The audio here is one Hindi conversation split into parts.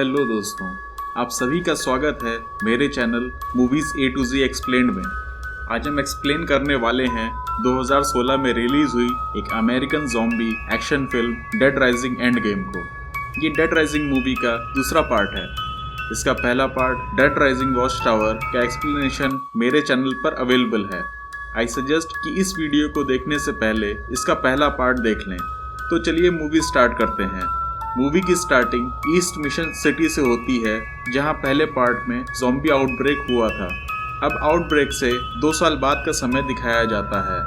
हेलो दोस्तों, आप सभी का स्वागत है मेरे channel movies A to Z explained में। आज हम एक्सप्लेन करने वाले हैं 2016 में रिलीज हुई एक American zombie action film dead rising end game को। ये डेड राइजिंग मूवी का दूसरा पार्ट है। इसका पहला part dead rising watch tower का एक्सप्लेनेशन मेरे चैनल पर अवेलेबल है। आई सजेस्ट कि इस वीडियो को देखने से पहले इसका पहला पार्ट देख लें। तो चलिए मूवी स्टार्ट करते हैं। मूवी की स्टार्टिंग ईस्ट मिशन सिटी से होती है, जहां पहले पार्ट में ज़ॉम्बी आउटब्रेक हुआ था। अब आउटब्रेक से 2 साल बाद का समय दिखाया जाता है।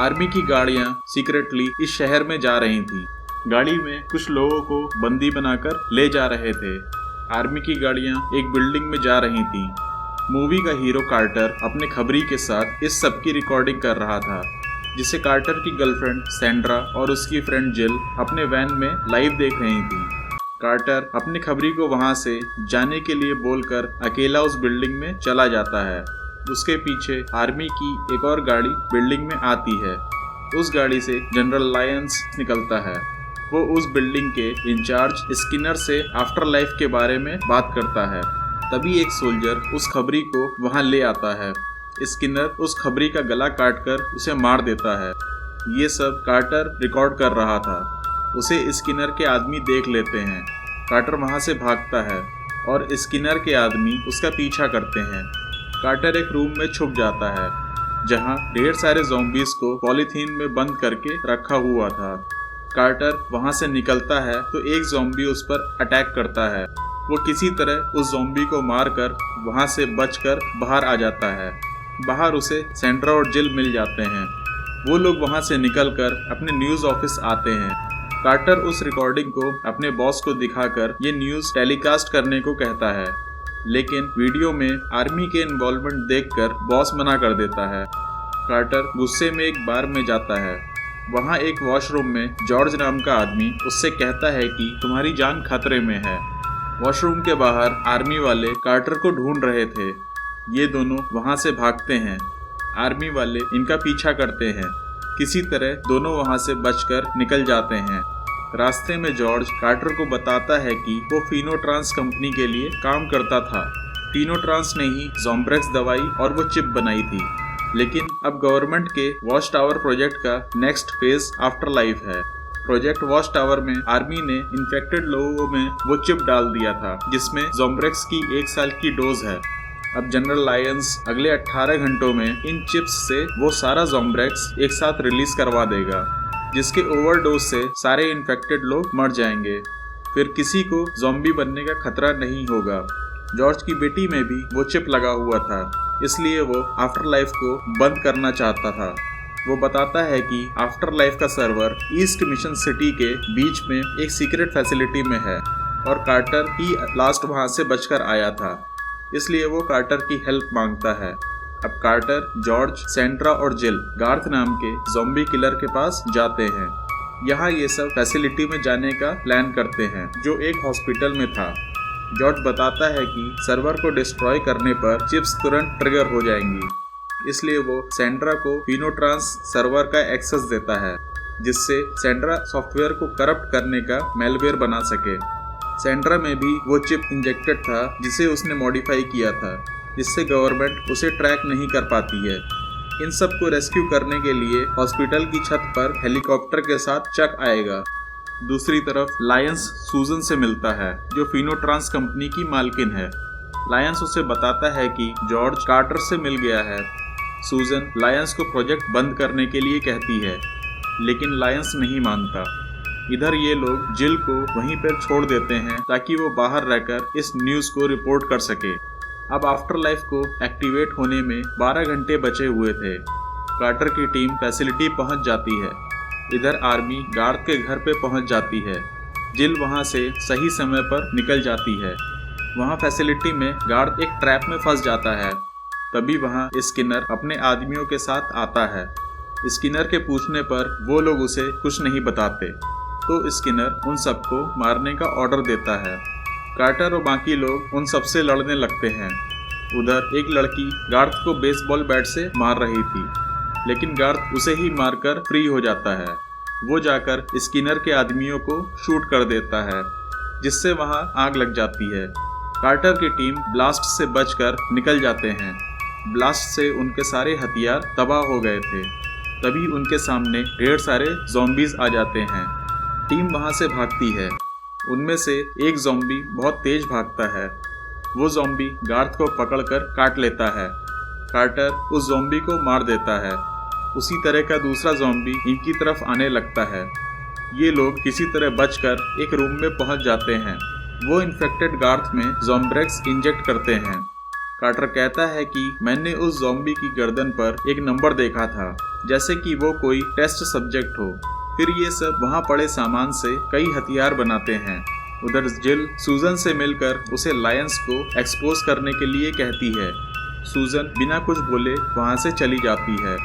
आर्मी की गाड़ियां सीक्रेटली इस शहर में जा रही थी। गाड़ी में कुछ लोगों को बंदी बनाकर ले जा रहे थे। आर्मी की गाड़ियां एक बिल्डिंग में जा रही थी। मूवी का हीरो कार्टर अपने खबरी के साथ इस सब की रिकॉर्डिंग कर रहा था, जिसे कार्टर की गर्लफ्रेंड सैंड्रा और उसकी फ्रेंड जिल अपने वैन में लाइव देख रही थी। कार्टर अपने खबरी को वहां से जाने के लिए बोलकर अकेला उस बिल्डिंग में चला जाता है। उसके पीछे आर्मी की एक और गाड़ी बिल्डिंग में आती है। उस गाड़ी से जनरल लायंस निकलता है। वो उस बिल्डिंग के इंचार्ज स्किनर से आफ्टर लाइफ के बारे में बात करता है। तभी एक सोल्जर उस खबरी को वहां ले आता है। स्किनर उस खबरी का गला काटकर उसे मार देता है। ये सब कार्टर रिकॉर्ड कर रहा था। उसे स्किनर के आदमी देख लेते हैं। कार्टर वहां से भागता है और स्किनर के आदमी उसका पीछा करते हैं। कार्टर एक रूम में छुप जाता है, जहां ढेर सारे ज़ॉम्बीज़ को पॉलीथीन में बंद करके रखा हुआ था। कार्टर वहां से निकलता है तो एक ज़ॉम्बी उस पर अटैक करता है। वो किसी तरह उस ज़ॉम्बी को मारकर वहां से बचकर बाहर आ जाता है। बाहर उसे सैंड्रा और जिल मिल जाते हैं। वो लोग वहां से निकलकर अपने न्यूज़ ऑफिस आते हैं। कार्टर उस रिकॉर्डिंग को अपने बॉस को दिखाकर ये न्यूज़ टेलीकास्ट करने को कहता है, लेकिन वीडियो में आर्मी के इन्वॉल्वमेंट देखकर बॉस मना कर देता है। कार्टर गुस्से में एक बार में जाता है। वहां एक वॉशरूम में जॉर्ज नाम का आदमी उससे कहता है कि तुम्हारी जान खतरे में है। वॉशरूम के बाहर आर्मी वाले कार्टर को ढूंढ रहे थे। ये दोनों वहां से भागते हैं। आर्मी वाले इनका पीछा करते हैं। किसी तरह दोनों वहां से बचकर निकल जाते हैं। रास्ते में जॉर्ज कार्टर को बताता है कि वो फिनोट्रांस कंपनी के लिए काम करता था। फिनोट्रांस ने ही ज़ॉम्ब्रेक्स दवाई और वो चिप बनाई थी। लेकिन अब गवर्नमेंट के वॉच टावर प्रोजेक्ट का नेक्स्ट फेज आफ्टर लाइफ है। प्रोजेक्ट वॉच टावर में आर्मी ने इन्फेक्टेड लोगों में वो चिप डाल दिया था, जिसमें ज़ॉम्ब्रेक्स की 1 साल की डोज है। अब जनरल लायंस अगले 18 घंटों में इन चिप्स से वो सारा ज़ॉम्ब्रेक्स एक साथ रिलीज करवा देगा, जिसके ओवरडोज से सारे इन्फेक्टेड लोग मर जाएंगे। फिर किसी को ज़ॉम्बी बनने का खतरा नहीं होगा। जॉर्ज की बेटी में भी वो चिप लगा हुआ था, इसलिए वो आफ्टर लाइफ को बंद करना चाहता था। वो बताता है कि आफ्टर लाइफ का सर्वर ईस्ट मिशन सिटी के बीच में एक सीक्रेट फैसिलिटी में है और कार्टर ही लास्ट वहां से बचकर आया था, इसलिए वो कार्टर की हेल्प मांगता है। अब कार्टर, जॉर्ज, सैंड्रा और जिल गार्थ नाम के ज़ॉम्बी किलर के पास जाते हैं। यहाँ ये सब फैसिलिटी में जाने का प्लान करते हैं, जो एक हॉस्पिटल में था। जॉर्ज बताता है कि सर्वर को डिस्ट्रॉय करने पर चिप्स तुरंत ट्रिगर हो जाएंगी, इसलिए वो सैंड्रा को फिनोट्रांस सर्वर का एक्सेस देता है, जिससे सैंड्रा सॉफ्टवेयर को करप्ट करने का मैलवेयर बना सके। सैंड्रा में भी वो चिप इंजेक्टेड था, जिसे उसने मॉडिफाई किया था, जिससे गवर्नमेंट उसे ट्रैक नहीं कर पाती है। इन सब को रेस्क्यू करने के लिए हॉस्पिटल की छत पर हेलीकॉप्टर के साथ चक आएगा। दूसरी तरफ लायंस सूजन से मिलता है, जो फिनोट्रांस कंपनी की मालकिन है। लायंस उसे बताता है कि जॉर्ज कार्टर से मिल गया है। सूजन लायंस को प्रोजेक्ट बंद करने के लिए कहती है, लेकिन लायंस नहीं मानता। इधर ये लोग जिल को वहीं पर छोड़ देते हैं ताकि वो बाहर रहकर इस न्यूज़ को रिपोर्ट कर सके। अब आफ्टर लाइफ को एक्टिवेट होने में 12 घंटे बचे हुए थे। कार्टर की टीम फैसिलिटी पहुंच जाती है। इधर आर्मी गार्थ के घर पे पहुंच जाती है। जिल वहां से सही समय पर निकल जाती है। वहां फैसिलिटी में गार्थ एक ट्रैप में फंस जाता है। तभी वहां स्किनर अपने आदमियों के साथ आता है। स्किनर के पूछने पर वो लोग उसे कुछ नहीं बताते, तो स्किनर उन सबको मारने का ऑर्डर देता है। कार्टर और बाकी लोग उन सबसे लड़ने लगते हैं। उधर एक लड़की गार्थ को बेसबॉल बैट से मार रही थी, लेकिन गार्थ उसे ही मारकर फ्री हो जाता है। वो जाकर स्किनर के आदमियों को शूट कर देता है। जिससे वहां आग लग जाती है। कार्टर की टीम ब्लास्ट से बचकर निकल जाते हैं। ब्लास्ट से उनके सारे हथियार तबाह हो गए थे। तभी उनके सामने ढेर सारे ज़ॉम्बीज आ जाते हैं। टीम वहां से भागती है। उनमें से एक ज़ॉम्बी बहुत तेज भागता है। वो ज़ॉम्बी गार्थ को पकड़कर काट लेता है। कार्टर उस ज़ॉम्बी को मार देता है। उसी तरह का दूसरा ज़ॉम्बी इनकी तरफ आने लगता है। ये लोग किसी तरह बचकर एक रूम में पहुंच जाते हैं। वो इन्फेक्टेड गार्थ में ज़ॉम्ब्रेक्स इंजेक्ट करते हैं। कार्टर कहता है कि मैंने उस ज़ॉम्बी की गर्दन पर एक नंबर देखा था, जैसे कि वो कोई टेस्ट सब्जेक्ट हो। फिर ये सब वहाँ पड़े सामान से कई हथियार बनाते हैं। उधर जिल सूजन से मिलकर उसे लायंस को एक्सपोज करने के लिए कहती है। सूजन बिना कुछ बोले वहाँ से चली जाती है।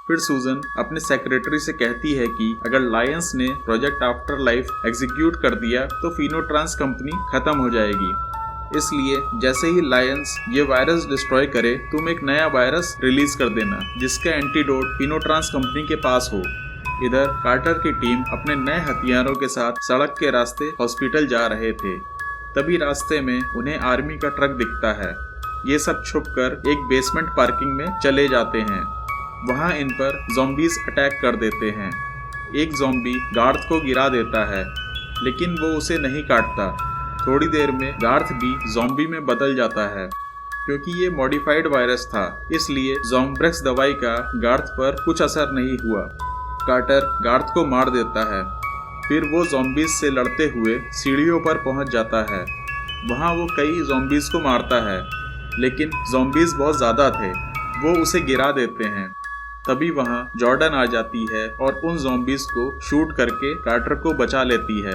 फिर सूजन अपने सेक्रेटरी से कहती है कि अगर लायंस ने प्रोजेक्ट आफ्टर लाइफ एग्जीक्यूट कर दिया तो फिनोट्रांस कंपनी खत्म हो जाएगी। इसलिए जैसे ही लायंस ये वायरस डिस्ट्रॉय करे तुम एक नया वायरस रिलीज कर देना जिसका एंटीडोट फिनोट्रांस कंपनी के पास हो। इधर कार्टर की टीम अपने नए हथियारों के साथ सड़क के रास्ते हॉस्पिटल जा रहे थे। तभी रास्ते में उन्हें आर्मी का ट्रक दिखता है। ये सब छुपकर एक बेसमेंट पार्किंग में चले जाते हैं। वहाँ इन पर ज़ॉम्बीज अटैक कर देते हैं। एक ज़ॉम्बी गार्थ को गिरा देता है, लेकिन वो उसे नहीं काटता। थोड़ी देर में गार्थ भी ज़ॉम्बी में बदल जाता है। क्योंकि ये मॉडिफाइड वायरस था, इसलिए ज़ॉम्ब्रेक्स दवाई का गार्थ पर कुछ असर नहीं हुआ। कार्टर गार्थ को मार देता है। फिर वो ज़ॉम्बीज से लड़ते हुए सीढ़ियों पर पहुंच जाता है। वहाँ वो कई ज़ॉम्बीज को मारता है, लेकिन ज़ॉम्बीज बहुत ज़्यादा थे। वो उसे गिरा देते हैं। तभी वहाँ जॉर्डन आ जाती है और उन ज़ॉम्बीज को शूट करके कार्टर को बचा लेती है।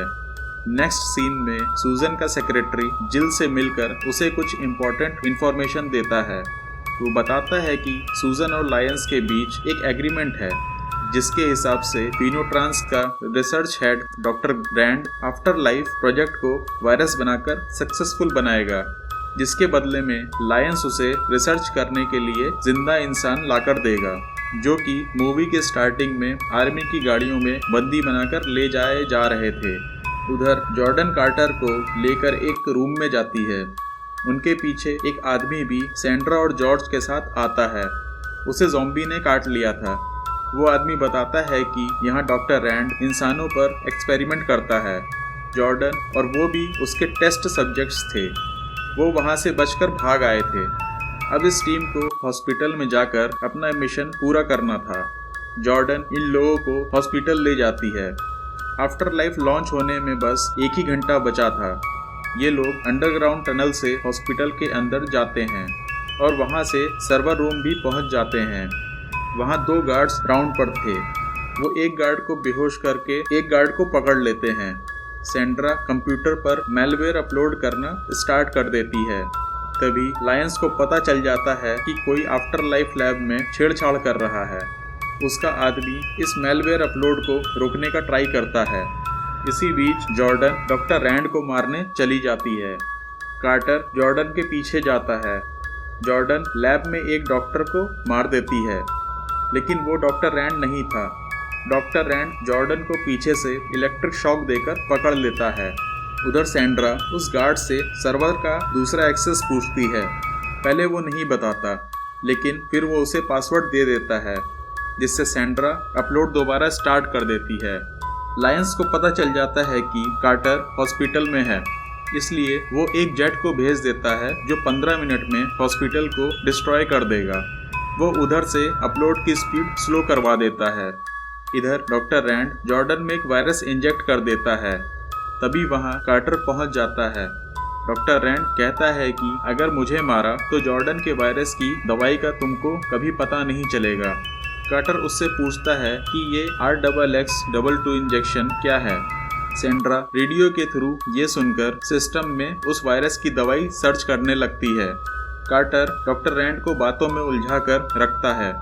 नेक्स्ट सीन में सूजन का सेक्रेटरी जिल से मिलकर उसे कुछ इम्पोर्टेंट इन्फॉर्मेशन देता है। वो बताता है कि सूजन और लायंस के बीच एक एग्रीमेंट है, जिसके हिसाब से फिनोट्रांस का research head doctor grand after life project को वायरस बनाकर सक्सेसफुल बनाएगा, जिसके बदले में लायंस उसे रिसर्च करने के लिए जिंदा इंसान लाकर देगा, जो कि मूवी के स्टार्टिंग में आर्मी की गाड़ियों में बंदी बनाकर ले जाए जा रहे थे। उधर जॉर्डन कार्टर को लेकर एक रूम में जाती है। उनके पीछे एक आदमी भी सैंड्रा और जॉर्ज के साथ आता है। उसे ज़ॉम्बी ने काट लिया था। वो आदमी बताता है कि यहाँ डॉक्टर रैंड इंसानों पर एक्सपेरिमेंट करता है। जॉर्डन और वो भी उसके टेस्ट सब्जेक्ट्स थे। वो वहाँ से बचकर भाग आए थे। अब इस टीम को हॉस्पिटल में जाकर अपना मिशन पूरा करना था। जॉर्डन इन लोगों को हॉस्पिटल ले जाती है। आफ्टर लाइफ लॉन्च होने में बस एक ही घंटा बचा था। ये लोग अंडरग्राउंड टनल से हॉस्पिटल के अंदर जाते हैं और वहाँ से सर्वर रूम भी पहुँच जाते हैं। वहाँ 2 गार्ड्स राउंड पर थे। वो एक गार्ड को बेहोश करके एक गार्ड को पकड़ लेते हैं। सैंड्रा कंप्यूटर पर मैलवेयर अपलोड करना स्टार्ट कर देती है। तभी लायंस को पता चल जाता है कि कोई आफ्टर लाइफ लैब में छेड़छाड़ कर रहा है। उसका आदमी इस मैलवेयर अपलोड को रोकने का ट्राई करता है। इसी बीच जॉर्डन डॉक्टर रैंड को मारने चली जाती है। कार्टर जॉर्डन के पीछे जाता है। जॉर्डन लैब में एक डॉक्टर को मार देती है, लेकिन वो डॉक्टर रैंड नहीं था। डॉक्टर रैंड जॉर्डन को पीछे से इलेक्ट्रिक शॉक देकर पकड़ लेता है। उधर सैंड्रा उस गार्ड से सर्वर का दूसरा एक्सेस पूछती है। पहले वो नहीं बताता, लेकिन फिर वो उसे पासवर्ड दे देता है, जिससे सैंड्रा अपलोड दोबारा स्टार्ट कर देती है। लायंस को पता चल जाता है कि कार्टर हॉस्पिटल में है, इसलिए वो एक जेट को भेज देता है जो 15 मिनट में हॉस्पिटल को डिस्ट्रॉय कर देगा। वो उधर से अपलोड की स्पीड स्लो करवा देता है। इधर डॉक्टर रैंड जॉर्डन में एक वायरस इंजेक्ट कर देता है। तभी वहाँ कार्टर पहुँच जाता है। डॉक्टर रैंड कहता है कि अगर मुझे मारा तो जॉर्डन के वायरस की दवाई का तुमको कभी पता नहीं चलेगा। कार्टर उससे पूछता है कि ये RXX22 इंजेक्शन क्या है। सैंड्रा रेडियो के थ्रू ये सुनकर सिस्टम में उस वायरस की दवाई सर्च करने लगती है। कार्टर डॉक्टर रैंड को बातों में उलझाकर रखता है।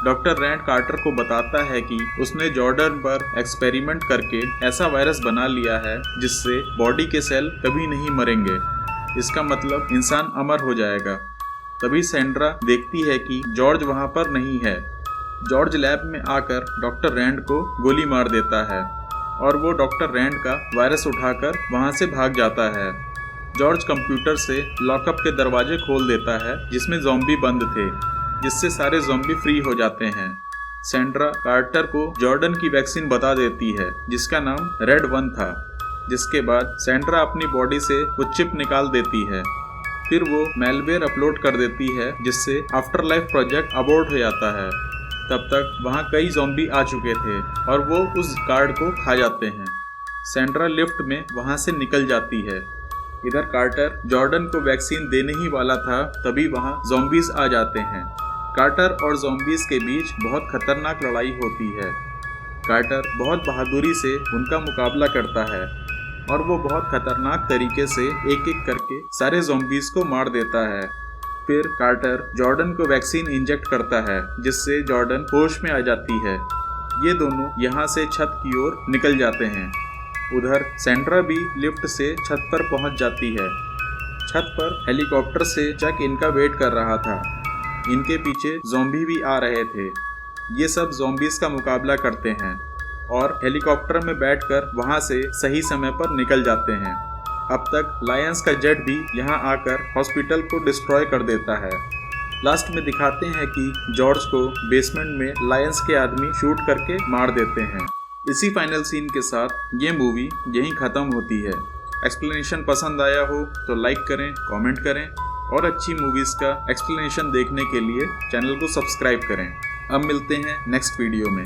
डॉक्टर रैंड कार्टर को बताता है कि उसने जॉर्डन पर एक्सपेरिमेंट करके ऐसा वायरस बना लिया है जिससे बॉडी के सेल कभी नहीं मरेंगे। इसका मतलब इंसान अमर हो जाएगा। तभी सैंड्रा देखती है कि जॉर्ज वहाँ पर नहीं है। जॉर्ज लैब में आकर डॉक्टर रैंड को गोली मार देता है। और वो डॉक्टर रैंड का वायरस उठाकर वहाँ से भाग जाता है। जॉर्ज कंप्यूटर से लॉकअप के दरवाजे खोल देता है जिसमें ज़ॉम्बी बंद थे, जिससे सारे ज़ॉम्बी फ्री हो जाते हैं। सैंड्रा कार्टर को जॉर्डन की वैक्सीन बता देती है जिसका नाम रेड 1 था। जिसके बाद सैंड्रा अपनी बॉडी से वो चिप निकाल देती है। फिर वो मैलवेयर अपलोड कर देती है जिससे आफ्टर लाइफ प्रोजेक्ट अबॉर्ट हो जाता है। तब तक वहाँ कई ज़ॉम्बी आ चुके थे और वो उस कार्ड को खा जाते हैं। सैंड्रा लिफ्ट में वहाँ से निकल जाती है। इधर कार्टर जॉर्डन को वैक्सीन देने ही वाला था, तभी वहाँ ज़ॉम्बीज आ जाते हैं। कार्टर और ज़ॉम्बीज के बीच बहुत खतरनाक लड़ाई होती है। कार्टर बहुत बहादुरी से उनका मुकाबला करता है और वो बहुत खतरनाक तरीके से एक एक करके सारे ज़ॉम्बीज को मार देता है। फिर कार्टर जॉर्डन को वैक्सीन इंजेक्ट करता है जिससे जॉर्डन होश में आ जाती है। ये दोनों यहाँ से छत की ओर निकल जाते हैं। उधर सैंड्रा भी लिफ्ट से छत पर पहुँच जाती है। छत पर हेलीकॉप्टर से चक इनका वेट कर रहा था। इनके पीछे ज़ॉम्बी भी आ रहे थे। ये सब ज़ॉम्बीज का मुकाबला करते हैं और हेलीकॉप्टर में बैठकर वहाँ से सही समय पर निकल जाते हैं। अब तक लायंस का जेट भी यहाँ आकर हॉस्पिटल को डिस्ट्रॉय कर देता है। लास्ट में दिखाते हैं कि जॉर्ज को बेसमेंट में लायंस के आदमी शूट करके मार देते हैं। इसी फाइनल सीन के साथ ये मूवी यहीं ख़त्म होती है। एक्सप्लेनेशन पसंद आया हो तो लाइक करें, कमेंट करें और अच्छी मूवीज़ का एक्सप्लेनेशन देखने के लिए चैनल को सब्सक्राइब करें। अब मिलते हैं नेक्स्ट वीडियो में।